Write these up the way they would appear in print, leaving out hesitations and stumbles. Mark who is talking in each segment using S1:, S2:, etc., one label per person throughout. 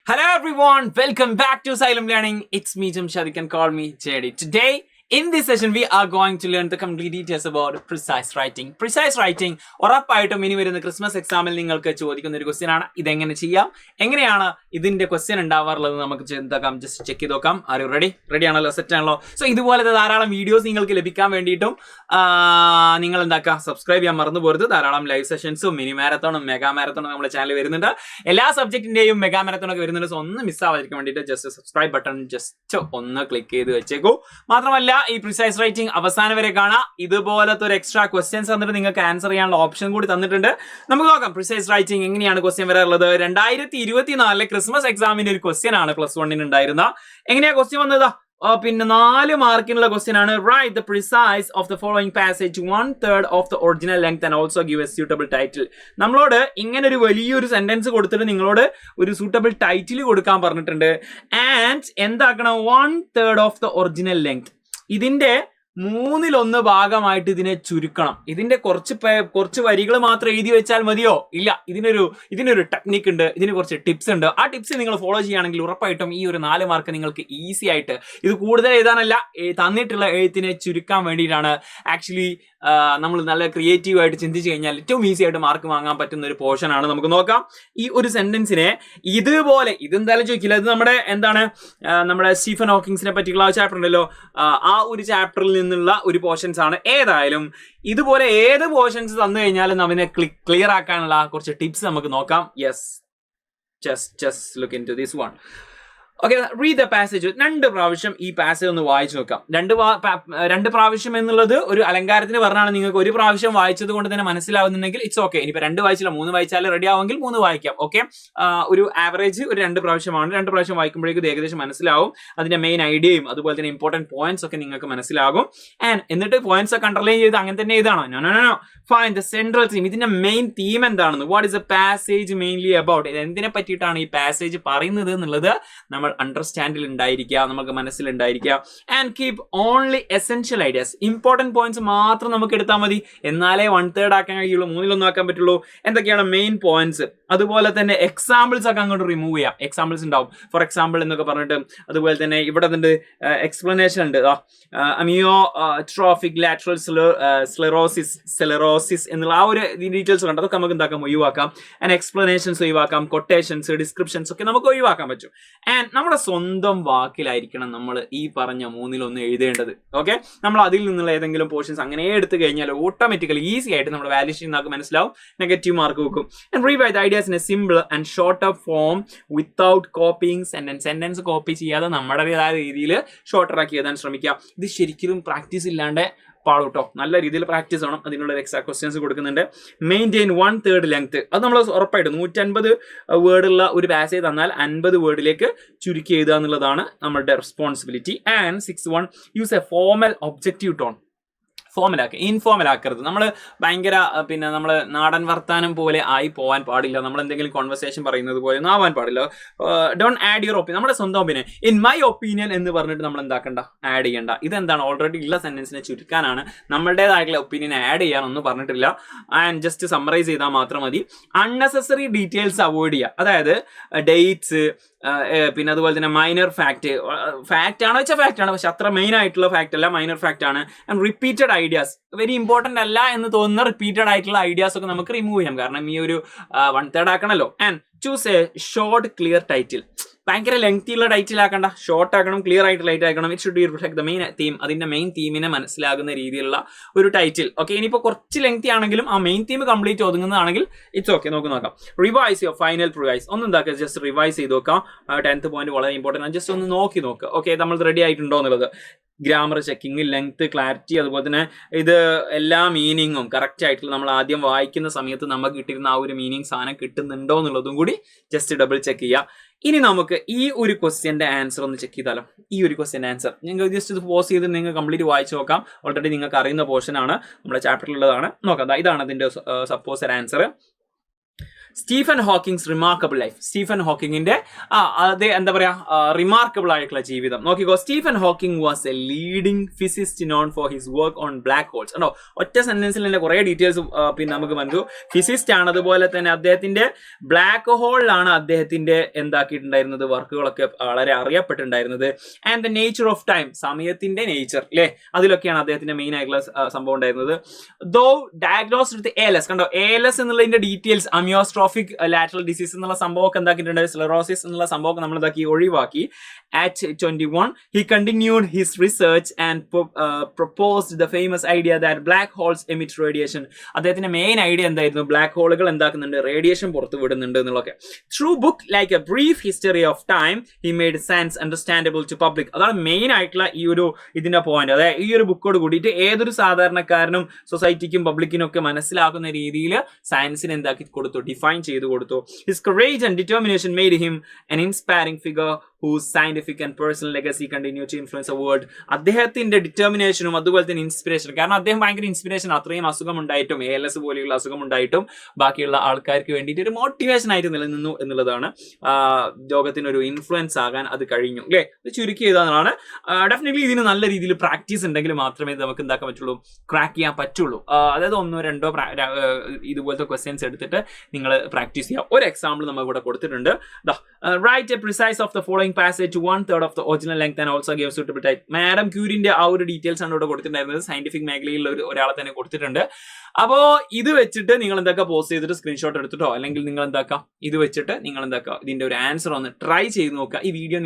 S1: Hello everyone, welcome back to Asylum Learning. It's me, Jamshad. You can call me JD. Today, in this session, we are going to learn the complete details about precise writing. Precise writing, ഉറപ്പായിട്ടും ഇനി വരുന്ന Christmas എക്സാമിൽ നിങ്ങൾക്ക് ചോദിക്കുന്ന ഒരു question ആണ്. ഇതെങ്ങനെ ചെയ്യാം, എങ്ങനെയാണ് ഇതിന്റെ ക്വസ്റ്റ്യൻ ഉണ്ടാവാറുള്ളത് നമുക്ക് എന്താക്കാം, ജസ്റ്റ് ചെക്ക് ചെയ്ത് നോക്കാം. Are you ready? റെഡി ആണല്ലോ, സെറ്റ് ആണല്ലോ. സോ ഇതുപോലത്തെ ധാരാളം വീഡിയോസ് നിങ്ങൾക്ക് ലഭിക്കാൻ വേണ്ടിയിട്ടും നിങ്ങൾ എന്താക്കുക, സബ്സ്ക്രൈബ് ചെയ്യാൻ മറന്നു പോരുത്. ധാരാളം ലൈവ് സെഷൻസും മിനി മാരത്തോണും മെഗാ മാരത്തോണും നമ്മുടെ ചാനൽ വരുന്നുണ്ട്. എല്ലാ സബ്ജക്റ്റിന്റെയും മെഗാ മാരത്തോണൊക്കെ വരുന്നുണ്ട്. സോ ഒന്ന് മിസ്സാവാതിരിക്കാൻ വേണ്ടിയിട്ട് ജസ്റ്റ് സബ്സ്ക്രൈബ് ബട്ടൺ ജസ്റ്റ് ഒന്ന് ക്ലിക്ക് ചെയ്ത് വെച്ചേക്കൂ. മാത്രമല്ല ഈ പ്രിസൈസ് റൈറ്റിംഗ് അവസാനം വരെ കാണാം. ഇതുപോലത്തെ ഒരു എക്സ്ട്രാ ക്വസ്റ്റ്യൻസ് തന്നിട്ട് നിങ്ങൾക്ക് ആൻസർ ചെയ്യാനുള്ള ഓപ്ഷൻ കൂടി തന്നിട്ടുണ്ട്. നമുക്ക് നോക്കാം പ്രിസൈസ് റൈറ്റിംഗ് എങ്ങനെയാണ് ക്വസ്റ്റ്യൻ വരാറുള്ളത്. 2024 ക്രിസ്മസ് എക്സാമിന്റെ ഒരു ക്വസ്റ്റ്യൻ ആണ് +1 ഉണ്ടായിരുന്ന. എങ്ങനെയാ ക്വസ്റ്റ്യൻ വന്നത്? പിന്നെ 4 മാർക്കിനുള്ള ക്വസ്റ്റ്യൻ ആണ്. Write the precise of the following passage 1/3 of the original length and also give A suitable title. നമ്മളോട് ഇങ്ങനെ ഒരു വലിയൊരു സെന്റൻസ് കൊടുത്തിട്ട് നിങ്ങളോട് ഒരു സൂട്ടബിൾ ടൈറ്റിൽ കൊടുക്കാൻ പറഞ്ഞിട്ടുണ്ട്. ആൻഡ് എന്താക്കണം, 1/3 ഓഫ് ദ ഒറിജിനൽ ലെങ്ത്, ഇതിന്റെ 1/3 ഭാഗമായിട്ട് ഇതിനെ ചുരുക്കണം. ഇതിന്റെ കുറച്ച് വരികൾ മാത്രം എഴുതി വെച്ചാൽ മതിയോ? ഇല്ല, ഇതിനൊരു ടെക്നിക്ക് ഉണ്ട്, ഇതിന് കുറച്ച് ടിപ്സ് ഉണ്ട്. ആ ടിപ്സ് നിങ്ങൾ ഫോളോ ചെയ്യുകയാണെങ്കിൽ ഉറപ്പായിട്ടും ഈ ഒരു 4 മാർക്ക് നിങ്ങൾക്ക് ഈസി ആയിട്ട്, ഇത് കൂടുതൽ എഴുതാനല്ല, തന്നിട്ടുള്ള എഴുത്തിനെ ചുരുക്കാൻ വേണ്ടിയിട്ടാണ്. ആക്ച്വലി നമ്മൾ നല്ല ക്രിയേറ്റീവ് ആയിട്ട് ചിന്തിച്ചു കഴിഞ്ഞാൽ ഏറ്റവും ഈസി ആയിട്ട് മാർക്ക് വാങ്ങാൻ പറ്റുന്ന ഒരു പോർഷൻ ആണ്. നമുക്ക് നോക്കാം. ഈ ഒരു സെന്റൻസിനെ ഇതുപോലെ, ഇതെന്തായാലും ചോദിക്കില്ല, ഇത് നമ്മുടെ സ്റ്റീഫൻ ഹോക്കിങ്സിനെ പറ്റിയുള്ള ചാപ്റ്റർ ഉണ്ടല്ലോ, ആ ഒരു ചാപ്റ്ററിൽ നിന്നുള്ള ഒരു പോർഷൻസ് ആണ്. ഏതായാലും ഇതുപോലെ ഏത് പോർഷൻസ് തന്നു കഴിഞ്ഞാലും അവനെ ക്ലിയർ ആക്കാനുള്ള കുറച്ച് ടിപ്സ് നമുക്ക് നോക്കാം. Yes, just look into this one. Okay, read the passage. 2 പ്രാവശ്യം ഈ പാസേജ് ഒന്ന് വായിച്ചു നോക്കാം. 2 പ്രാവശ്യം എന്നുള്ളത് ഒരു അലങ്കാരത്തിന് പറഞ്ഞാണ്. നിങ്ങൾക്ക് ഒരു പ്രാവശ്യം വായിച്ചത് കൊണ്ട് തന്നെ മനസ്സിലാവുന്നുണ്ടെങ്കിൽ ഇറ്റ്സ് ഓക്കെ. ഇനിയിപ്പോൾ 2 വായിച്ചില്ല, 3 വായിച്ചാൽ റെഡി ആവുമെങ്കിൽ 3 വായിക്കാം. ഓക്കെ, ഒരു ആവറേജ് ഒരു 2 പ്രാവശ്യമാണ്. 2 പ്രാവശ്യം വായിക്കുമ്പോഴേക്കും ഇത് ഏകദേശം മനസ്സിലാവും. അതിന്റെ മെയിൻ ഐഡിയയും അതുപോലെ തന്നെ ഇമ്പോർട്ടന്റ് പോയിന്റ്സ് ഒക്കെ നിങ്ങൾക്ക് മനസ്സിലാകും. ആൻഡ് എന്നിട്ട് പോയിന്റ്സ് ഒക്കെ അണ്ടർലൈൻ ചെയ്ത് അങ്ങനെ തന്നെ ഇതാണോ? No, find the central theme. ഇതിന്റെ മെയിൻ തീം എന്താണെന്ന്, what is the passage mainly about, ഇത് എന്തിനെ പറ്റിയിട്ടാണ് ഈ പാസേജ് പറയുന്നത് എന്നുള്ളത് നമ്മൾ അണ്ടർസ്റ്റാൻഡിൽ ഉണ്ടായിരിക്കുക, നമുക്ക് മനസ്സിലുണ്ടായിരിക്കുക. And keep only essential ideas, important points മാത്രം നമുക്ക് എടുത്താൽ മതി. എന്നാലേ 1/3 ആക്കാൻ കഴിയുള്ളൂ, 1/3 ആക്കാൻ പറ്റുള്ളൂ. എന്തൊക്കെയാണ് മെയിൻ പോയിന്റ്സ്, അതുപോലെ തന്നെ എക്സാമ്പിൾസ് ഒക്കെ അങ്ങോട്ട് റിമൂവ് ചെയ്യാം. എക്സാമ്പിൾസ് ഉണ്ടാവും, ഫോർ എക്സാമ്പിൾ എന്നൊക്കെ പറഞ്ഞിട്ട്. അതുപോലെ തന്നെ ഇവിടെ എക്സ്പ്ലനേഷൻ ഉണ്ട്. അമിയോട്രോഫിക് ലാറ്ററൽ സ്ലെറോസിസ് എന്നുള്ള ആ ഒരു ഡീറ്റെയിൽസ് ഉണ്ട്. അതൊക്കെ നമുക്ക് എന്താക്കാം, ഒഴിവാക്കാം. ആൻഡ് എക്സ്പ്ലനേഷൻസ് ഒഴിവാക്കാം, കൊട്ടേഷൻസ്, ഡിസ്ക്രിപ്ഷൻസ് ഒക്കെ നമുക്ക് ഒഴിവാക്കാൻ പറ്റും. ആൻഡ് നമ്മുടെ സ്വന്തം വാക്കിലായിരിക്കണം നമ്മൾ ഈ പറഞ്ഞ 3/1 എഴുതേണ്ടത്. ഓക്കെ, നമ്മൾ അതിൽ നിന്നുള്ള ഏതെങ്കിലും പോർഷൻസ് അങ്ങനെ എടുത്തു കഴിഞ്ഞാൽ ഓട്ടോമാറ്റിക്കലി ഈസി ആയിട്ട് നമ്മുടെ വാല്യൂഷൻ നമുക്ക് മനസ്സിലാവും, നെഗറ്റീവ് മാർക്ക് വെക്കും. And rewrite the ideas in A simple and shorter form without coping sentence. Sentence copy ചെയ്യാതെ നമ്മുടേതായ രീതിയിൽ ഷോർട്ടർ ആക്കി എഴുതാൻ ശ്രമിക്കുക. ഇത് ശരിക്കും പ്രാക്ടീസ് ഇല്ലാണ്ട് പാടൂട്ടോ, നല്ല രീതിയിൽ പ്രാക്ടീസ് വേണം. അതിനുള്ള എക്സ്ട്രാ ക്വസ്റ്റ്യൻസ് കൊടുക്കുന്നുണ്ട്. മെയിൻറ്റെയിൻ 1/3 ലെങ്ത്, അത് നമ്മൾ ഉറപ്പായിട്ട് 150 വേർഡുള്ള ഒരു പാസേജ് തന്നാൽ 50 വേർഡിലേക്ക് ചുരുക്കി എഴുതുക എന്നുള്ളതാണ് നമ്മളുടെ responsibility. And 6.1 use a formal objective tone. ഫോമലാക്കുക, ഇൻഫോർമൽ ആക്കരുത്. നമ്മൾ ഭയങ്കര നമ്മൾ നാടൻ വർത്താനം പോലെ ആയി പോകാൻ പാടില്ല. നമ്മൾ എന്തെങ്കിലും കോൺവെർസേഷൻ പറയുന്നത് പോലെ ഒന്നും ആവാൻ പാടില്ല. ഡോണ്ട് ആഡ് യുവർ ഒപ്പീനിയൻ, നമ്മുടെ സ്വന്തം ഒപ്പീനിയൻ. ഇൻ മൈ ഒപ്പീനിയൻ എന്ന് പറഞ്ഞിട്ട് നമ്മൾ എന്താക്കണ്ട, ആഡ് ചെയ്യണ്ട. ഇതെന്താണ്, ഓൾറെഡി ഉള്ള സെന്റൻസിനെ ചുരുക്കാനാണ്. നമ്മളുടേതായിട്ടുള്ള ഒപ്പീനിയൻ ആഡ് ചെയ്യാനൊന്നും പറഞ്ഞിട്ടില്ല. ആൻഡ് ജസ്റ്റ് സമ്മറൈസ് ചെയ്താൽ മാത്രം മതി. അൺനെസസറി ഡീറ്റെയിൽസ് അവോയ്ഡ് ചെയ്യുക. അതായത് ഡേറ്റ്സ്, പിന്നെ അതുപോലെ തന്നെ മൈനർ ഫാക്ട് ആണോ വെച്ചാൽ ഫാക്ട് ആണ്, പക്ഷെ അത്ര മെയിൻ ആയിട്ടുള്ള ഫാക്ട് അല്ല, മൈനർ ഫാക്ട് ആണ്. And repeated ideas, very important അല്ല എന്ന് തോന്നുന്ന റിപ്പീറ്റഡ് ആയിട്ടുള്ള ഐഡിയാസ് ഒക്കെ നമുക്ക് റിമൂവ് ചെയ്യാം, കാരണം ഈ ഒരു 1/3 ആക്കണല്ലോ. And choose a short clear title. ഭയങ്കര ലെങ്തി ഉള്ള ടൈറ്റിൽ ആക്കണ്ട, ഷോർട്ട് ആക്കണം, ക്ലിയർ ആയിട്ട് ലൈറ്റ് ആക്കണം. It should be reflect the main theme, അതിന്റെ മെയിൻ തീമിനെ മനസ്സിലാകുന്ന രീതിയിലുള്ള ഒരു ടൈറ്റിൽ. ഓക്കെ, ഇനിയിപ്പോൾ കുറച്ച് ലെങ്തി ആണെങ്കിലും ആ മെയിൻ തീം കംപ്ലീറ്റ് ഒതുങ്ങുന്നതാണെങ്കിൽ ഇറ്റ്സ് ഓക്കെ. നോക്കാം. Revise your final precis. ഒന്നും എന്താക്കുക, ജസ്റ്റ് റിവൈസ് ചെയ്ത് നോക്കാം. 10th പോയിന്റ് വളരെ ഇമ്പോർട്ടൻ്റ് ആണ്, ജസ്റ്റ് ഒന്ന് നോക്കുക. ഓക്കെ, നമ്മൾ റെഡി ആയിട്ടുണ്ടോ എന്നുള്ളത്. ഗ്രാമർ ചെക്കിങ്, ലെങ്ത്, ക്ലാരിറ്റി, അതുപോലെ തന്നെ ഇത് എല്ലാ മീനിങ്ങും കറക്റ്റ് ആയിട്ടുള്ള നമ്മൾ ആദ്യം വായിക്കുന്ന സമയത്ത് നമുക്ക് കിട്ടിയിരുന്ന ആ ഒരു മീനിങ് സാധനം കിട്ടുന്നുണ്ടോ എന്നുള്ളതും കൂടി ജസ്റ്റ് ഡബിൾ ചെക്ക് ചെയ്യുക. ഇനി നമുക്ക് ഈ ഒരു ക്വസ്റ്റ്യൻ്റെ ആൻസർ ഒന്ന് ചെക്ക് ചെയ്താലോ. ഈ ഒരു ക്വസ്റ്റ്യൻ്റെ ആൻസർ നിങ്ങൾക്ക് ജസ്റ്റ് ഇത് പോസ് ചെയ്ത് നിങ്ങൾക്ക് കംപ്ലീറ്റ് വായിച്ച് നോക്കാം. ഓൾറെഡി നിങ്ങൾക്ക് അറിയുന്ന പോർഷൻ ആണ്, നമ്മുടെ ചാപ്റ്ററിലുള്ളതാണ്. നോക്കാം, ഇതാണ് അതിൻ്റെ suppose answer. Stephen Hawking's remarkable life. Stephen ഹോക്കിങ്ങിന്റെ എന്താ പറയാ റിമാർക്കബിൾ ആയിട്ടുള്ള ജീവിതം നോക്കിക്കോ. Stephen Hawking was a leading physicist known for his work on black holes. ഉണ്ടോ, ഒറ്റ സെന്റൻസിൽ തന്നെ കുറെ ഡീറ്റെയിൽസ് പിന്നെ നമുക്ക് വന്നു. ഫിസിസ്റ്റ് ആണ്, അതുപോലെ തന്നെ അദ്ദേഹത്തിന്റെ ബ്ലാക്ക് ഹോളിലാണ് അദ്ദേഹത്തിന്റെ എന്താക്കിയിട്ടുണ്ടായിരുന്നത് വർക്കുകളൊക്കെ വളരെ അറിയപ്പെട്ടിട്ടുണ്ടായിരുന്നത്. And the nature of time, സമയത്തിന്റെ നേച്ചർ അല്ലെ, അതിലൊക്കെയാണ് അദ്ദേഹത്തിന്റെ മെയിൻ ആയിട്ടുള്ള സംഭവം ഉണ്ടായിരുന്നത്. Though diagnosed with ALS. കണ്ടോ, ALS എന്നുള്ളതിന്റെ ഡീറ്റെയിൽസ് അമിയോസ്ട്രോഫിക് ലാറ്ററൽ ഡിസീസ് എന്നുള്ള സംഭവമൊക്കെ എന്താക്കിയിട്ടുണ്ട്, സ്ലെറോസിസ് എന്നുള്ള സംഭവമൊക്കെ നമ്മൾ ഇതാക്കി ഒഴിവാക്കി. At 21, he continued his research and proposed the famous idea that black holes emit radiation. അദ്ദേഹത്തിന്റെ മെയിൻ ഐഡിയ എന്തായിരുന്നു, ബ്ലാക്ക് ഹോളുകൾ എന്താക്കുന്നുണ്ട്, റേഡിയേഷൻ പുറത്തു വിടുന്നുണ്ട് എന്നുള്ളതൊക്കെ. Through book like a brief history of time he made science understandable to public. അതാണ് main ആയിട്ടുള്ള ഈ ഒരു ഇതിന്റെ പോയിന്റ്. അതായത് ഈ ഒരു ബുക്കോട് കൂടിയിട്ട് ഏതൊരു സാധാരണക്കാരനും സൊസൈറ്റിക്കും പബ്ലിക്കിനും ഒക്കെ മനസ്സിലാക്കുന്ന രീതിയിൽ സയൻസിനെ എന്താക്കി കൊടുത്തു, ഡിഫൈൻ ചെയ്ത് കൊടുത്തു. His courage and determination made him an inspiring figure whose scientific and personal legacy continue to influence the world. അദ്ദേഹത്തിന്റെ ഡിറ്റർമിനേഷനും അതുപോലെ തന്നെ ഇൻസ്പിറേഷനും, കാരണം അദ്ദേഹം ഭയങ്കര ഇൻസ്പിറേഷൻ, അത്രയും അസുഖം ഉണ്ടായിട്ടും ALS പോലെയുള്ള അസുഖം ഉണ്ടായിട്ടും ബാക്കിയുള്ള ആൾക്കാർക്ക് വേണ്ടിയിട്ട് ഒരു മോട്ടിവേഷൻ ആയിട്ട് നിലനിന്നു എന്നുള്ളതാണ്. ലോകത്തിനൊരു ഇൻഫ്ലുവൻസ് ആകാൻ അത് കഴിഞ്ഞു അല്ലേ. ഇത് ചുരുക്കി ചെയ്തതാണ്. ഡെഫിനറ്റ്ലി ഇതിന് നല്ല രീതിയിൽ പ്രാക്ടീസ് ഉണ്ടെങ്കിൽ മാത്രമേ നമുക്ക് എന്താക്കാൻ പറ്റുള്ളൂ, ക്രാക്ക് ചെയ്യാൻ പറ്റുള്ളൂ. അതായത് 1-2 ഇതുപോലത്തെ ക്വസ്റ്റ്യൻസ് എടുത്തിട്ട് നിങ്ങൾ പ്രാക്ടീസ് ചെയ്യുക. ഒരു എക്സാമ്പിൾ നമ്മൾ ഇവിടെ കൊടുത്തിട്ടുണ്ട്. Write a precise of the following passage to 1/3 of the original length and also give suitable type. Madam ക്യൂരിന്റെ ആ ഒരു ഡീറ്റെയിൽസ് ആണ് ഇവിടെ കൊടുത്തിട്ടുണ്ടായിരുന്നത്. സയന്റിഫിക് മേഖലയിൽ ഒരാളെ തന്നെ കൊടുത്തിട്ടുണ്ട്. അപ്പോ ഇത് വെച്ചിട്ട് നിങ്ങൾ എന്താക്കുക, പോസ്റ്റ് ചെയ്തിട്ട് സ്ക്രീൻഷോട്ട് എടുത്തിട്ടോ അല്ലെങ്കിൽ നിങ്ങൾ എന്താക്കാം, ഇത് വെച്ചിട്ട് നിങ്ങൾ എന്താക്കുക, ഇതിന്റെ ഒരു ആൻസർ ഒന്ന് ട്രൈ ചെയ്ത് നോക്കുക. ഈ വീഡിയോ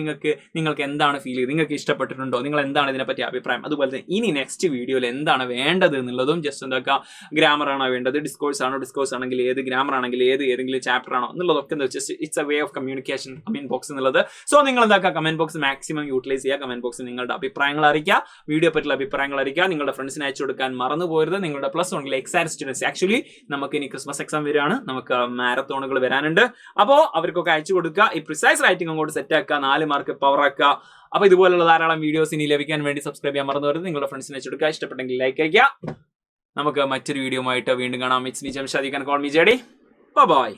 S1: നിങ്ങൾക്ക് എന്താണ് ഫീൽ ചെയ്ത്, നിങ്ങൾക്ക് ഇഷ്ടപ്പെട്ടിട്ടുണ്ടോ, നിങ്ങൾ എന്താണ് ഇതിനെപ്പറ്റി അഭിപ്രായം, അതുപോലെ തന്നെ ഇനി നെക്സ്റ്റ് വീഡിയോയിൽ എന്താണ് വേണ്ടത് എന്നുള്ളതും ജസ്റ്റ് എന്താക്കുക, ഗ്രാമർ ആണോ വേണ്ടത്, ഡിസ്കോഴ്സ് ആണോ, ഡിസ്കോഴ്സ് ആണെങ്കിൽ ഏത്, ഗ്രാമർ ആണെങ്കിൽ ഏതെങ്കിലും ചാപ്റ്റർ ആണോ എന്നുള്ളതൊക്കെ just it's a way of communication comment box എന്നുള്ളത്. സോ നിങ്ങൾ എന്താക്കുക, കമന്റ് ബോക്സ് മാക്സിമം യൂട്ടിലൈസ് ചെയ്യുക. കമന്റ് ബോക്സിൽ നിങ്ങളുടെ അഭിപ്രായങ്ങൾ അറിയിക്കുക, വീഡിയോ പറ്റിയുള്ള അഭിപ്രായങ്ങൾ അറിയിക്കുക. നിങ്ങളുടെ ഫ്രണ്ട്സിന് അയച്ചു കൊടുക്കാൻ മറന്നു പോകരുത്. നിങ്ങളുടെ +1 എക്സാം സ്റ്റുഡൻസ്, ആക്ച്വലി നമുക്ക് ഇനി ക്രിസ്മസ് എക്സാം വരികയാണ്, നമുക്ക് മാരത്തോണുകൾ വരാനുണ്ട്. അപ്പോൾ അവർക്കൊക്കെ അയച്ചു കൊടുക്കുക. ഈ പ്രിസൈസ് റൈറ്റിംഗ് അങ്ങോട്ട് സെറ്റ് ആക്കുക, 4 മാർക്ക് പവർ ആക്കുക. അപ്പോൾ ഇതുപോലുള്ള ധാരാളം വീഡിയോസ് ഇനി ലഭിക്കാൻ വേണ്ടി സബ്സ്ക്രൈബ് ചെയ്യാൻ മറന്നു പോകരുത്. നിങ്ങളുടെ ഫ്രണ്ട്സിന് അയച്ചു കൊടുക്കുക. ഇഷ്ടപ്പെട്ടെങ്കിൽ ലൈക്ക് അയക്കുക. നമുക്ക് മറ്റൊരു വീഡിയോ ആയിട്ട് വീണ്ടും കാണാം. It's me Jamshad, you can call me JD. By.